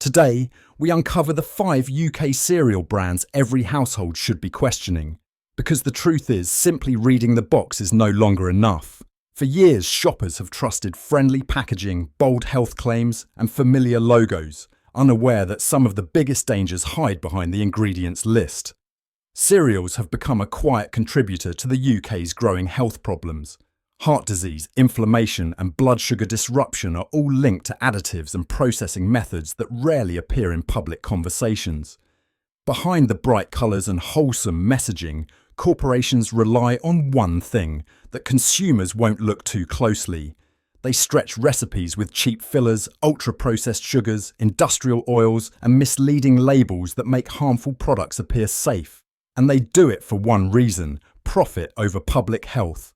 Today, we uncover the 5 UK cereal brands every household should be questioning. Because the truth is, simply reading the box is no longer enough. For years, shoppers have trusted friendly packaging, bold health claims, and familiar logos, unaware that some of the biggest dangers hide behind the ingredients list. Cereals have become a quiet contributor to the UK's growing health problems. Heart disease, inflammation, and blood sugar disruption are all linked to additives and processing methods that rarely appear in public conversations. Behind the bright colours and wholesome messaging, corporations rely on one thing that consumers won't look too closely. They stretch recipes with cheap fillers, ultra-processed sugars, industrial oils, and misleading labels that make harmful products appear safe. And they do it for one reason: profit over public health.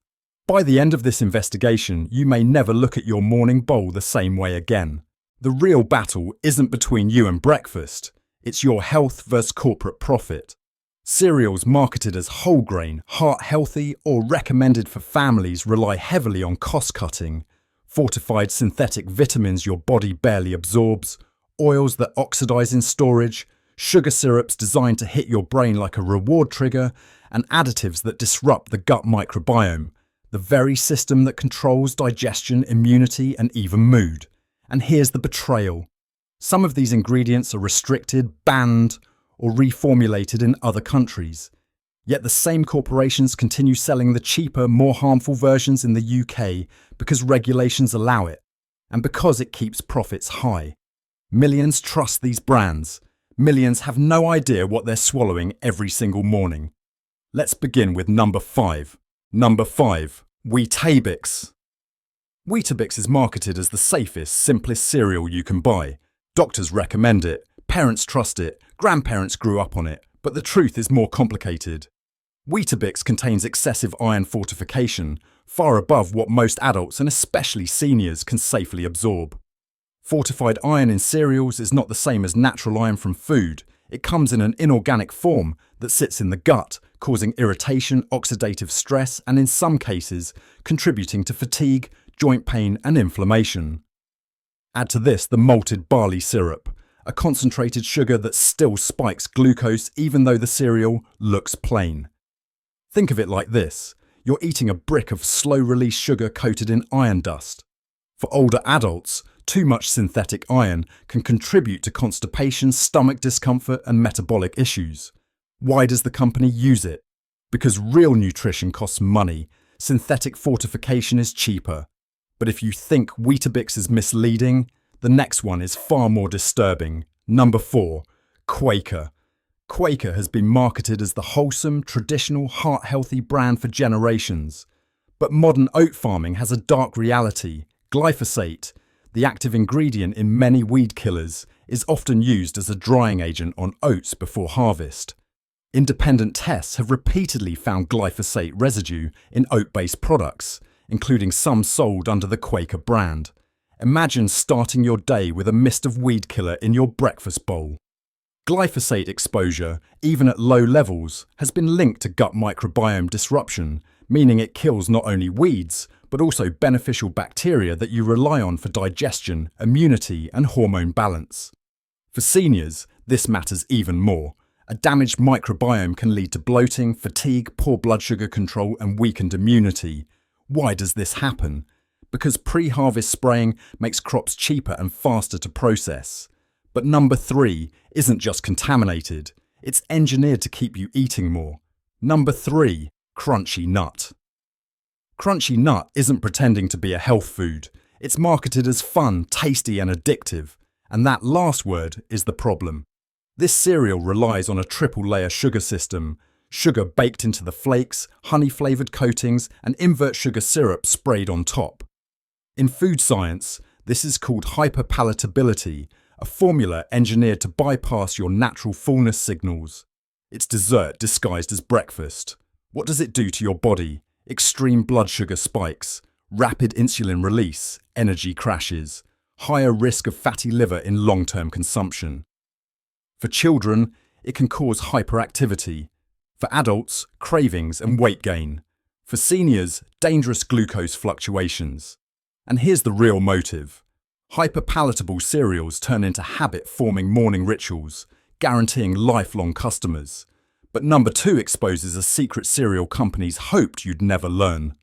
By the end of this investigation, you may never look at your morning bowl the same way again. The real battle isn't between you and breakfast. It's your health versus corporate profit. Cereals marketed as whole grain, heart healthy, or recommended for families rely heavily on cost cutting. Fortified synthetic vitamins your body barely absorbs, oils that oxidize in storage, sugar syrups designed to hit your brain like a reward trigger, and additives that disrupt the gut microbiome, the very system that controls digestion, immunity, and even mood. And here's the betrayal. Some of these ingredients are restricted, banned, or reformulated in other countries. Yet the same corporations continue selling the cheaper, more harmful versions in the UK because regulations allow it, and because it keeps profits high. Millions trust these brands. Millions have no idea what they're swallowing every single morning. Let's begin with number 5. Number 5. Weetabix. Weetabix is marketed as the safest, simplest cereal you can buy. Doctors recommend it, parents trust it, grandparents grew up on it, but the truth is more complicated. Weetabix contains excessive iron fortification, far above what most adults and especially seniors can safely absorb. Fortified iron in cereals is not the same as natural iron from food. It comes in an inorganic form that sits in the gut, causing irritation, oxidative stress, and in some cases, contributing to fatigue, joint pain, and inflammation. Add to this the malted barley syrup, a concentrated sugar that still spikes glucose even though the cereal looks plain. Think of it like this: you're eating a brick of slow-release sugar coated in iron dust. For older adults, too much synthetic iron can contribute to constipation, stomach discomfort, and metabolic issues. Why does the company use it? Because real nutrition costs money. Synthetic fortification is cheaper. But if you think Weetabix is misleading, the next one is far more disturbing. Number 4. Quaker. Quaker has been marketed as the wholesome, traditional, heart-healthy brand for generations. But modern oat farming has a dark reality. Glyphosate, the active ingredient in many weed killers, is often used as a drying agent on oats before harvest. Independent tests have repeatedly found glyphosate residue in oat-based products, including some sold under the Quaker brand. Imagine starting your day with a mist of weed killer in your breakfast bowl. Glyphosate exposure, even at low levels, has been linked to gut microbiome disruption, meaning it kills not only weeds, but also beneficial bacteria that you rely on for digestion, immunity, and hormone balance. For seniors, this matters even more. A damaged microbiome can lead to bloating, fatigue, poor blood sugar control, and weakened immunity. Why does this happen? Because pre-harvest spraying makes crops cheaper and faster to process. But number 3 isn't just contaminated, it's engineered to keep you eating more. Number 3. Crunchy Nut. Crunchy Nut isn't pretending to be a health food. It's marketed as fun, tasty, and addictive. And that last word is the problem. This cereal relies on a triple-layer sugar system: sugar baked into the flakes, honey-flavoured coatings, and invert sugar syrup sprayed on top. In food science, this is called hyperpalatability, a formula engineered to bypass your natural fullness signals. It's dessert disguised as breakfast. What does it do to your body? Extreme blood sugar spikes, rapid insulin release, energy crashes, higher risk of fatty liver in long-term consumption. For children, it can cause hyperactivity. For adults, cravings and weight gain. For seniors, dangerous glucose fluctuations. And here's the real motive: Hyper-palatable cereals turn into habit-forming morning rituals, guaranteeing lifelong customers. But number 2 exposes a secret cereal companies hoped you'd never learn.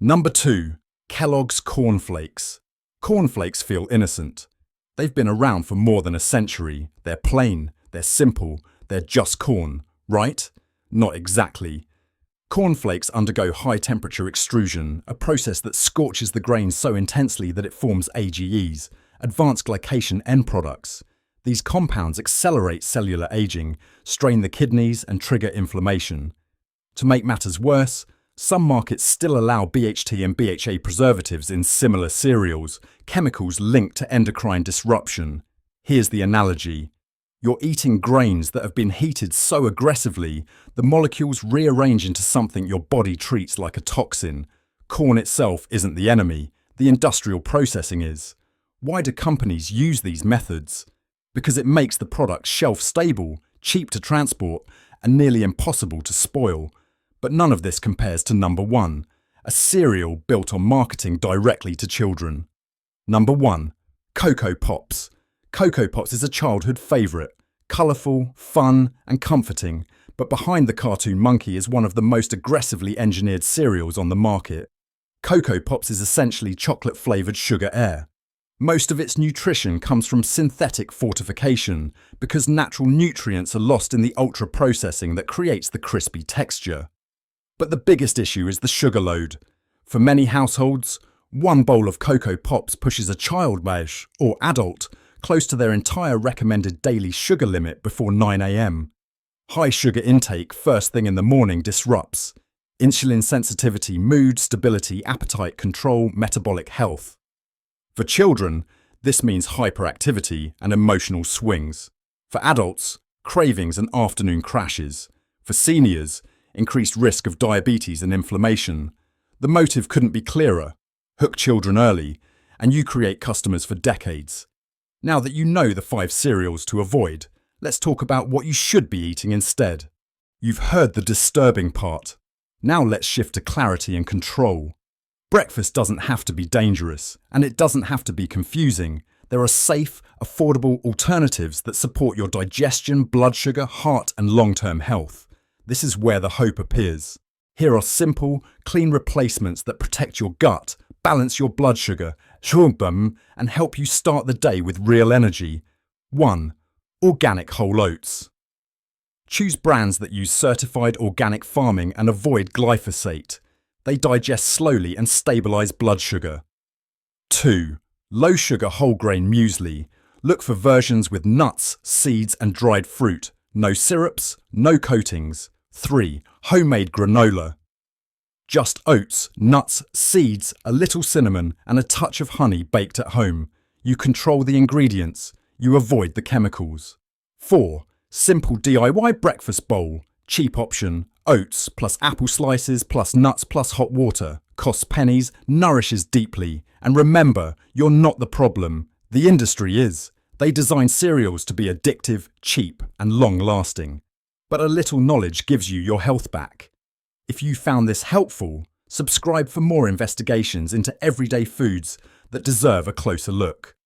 Number 2. Kellogg's Corn Flakes. Corn Flakes feel innocent. They've been around for more than a century. They're plain, they're simple, they're just corn, right? Not exactly. Corn flakes undergo high-temperature extrusion, a process that scorches the grain so intensely that it forms AGEs, advanced glycation end products. These compounds accelerate cellular aging, strain the kidneys, and trigger inflammation. To make matters worse, some markets still allow BHT and BHA preservatives in similar cereals, chemicals linked to endocrine disruption. Here's the analogy. You're eating grains that have been heated so aggressively, the molecules rearrange into something your body treats like a toxin. Corn itself isn't the enemy, the industrial processing is. Why do companies use these methods? Because it makes the product shelf-stable, cheap to transport, and nearly impossible to spoil. But none of this compares to number 1, a cereal built on marketing directly to children. Number 1. Cocoa Pops. Cocoa Pops is a childhood favourite, colourful, fun and comforting, but behind the cartoon monkey is one of the most aggressively engineered cereals on the market. Cocoa Pops is essentially chocolate-flavoured sugar air. Most of its nutrition comes from synthetic fortification because natural nutrients are lost in the ultra-processing that creates the crispy texture. But the biggest issue is the sugar load. For many households, one bowl of Cocoa Pops pushes a child or adult close to their entire recommended daily sugar limit before 9 a.m. High sugar intake first thing in the morning disrupts insulin sensitivity, mood, stability, appetite control, metabolic health. For children, this means hyperactivity and emotional swings. For adults, cravings and afternoon crashes. For seniors, increased risk of diabetes and inflammation. The motive couldn't be clearer. Hook children early, and you create customers for decades. Now that you know the 5 cereals to avoid, let's talk about what you should be eating instead. You've heard the disturbing part. Now let's shift to clarity and control. Breakfast doesn't have to be dangerous, and it doesn't have to be confusing. There are safe, affordable alternatives that support your digestion, blood sugar, heart, and long-term health. This is where the hope appears. Here are simple, clean replacements that protect your gut, balance your blood sugar, and help you start the day with real energy. 1. Organic whole oats. Choose brands that use certified organic farming and avoid glyphosate. They digest slowly and stabilize blood sugar. 2. Low sugar whole grain muesli. Look for versions with nuts, seeds and dried fruit. No syrups, no coatings. 3. Homemade granola. Just oats, nuts, seeds, a little cinnamon and a touch of honey baked at home. You control the ingredients. You avoid the chemicals. 4. Simple DIY breakfast bowl. Cheap option. Oats plus apple slices plus nuts plus hot water. Costs pennies, nourishes deeply. And remember, you're not the problem. The industry is. They design cereals to be addictive, cheap and long-lasting. But a little knowledge gives you your health back. If you found this helpful, subscribe for more investigations into everyday foods that deserve a closer look.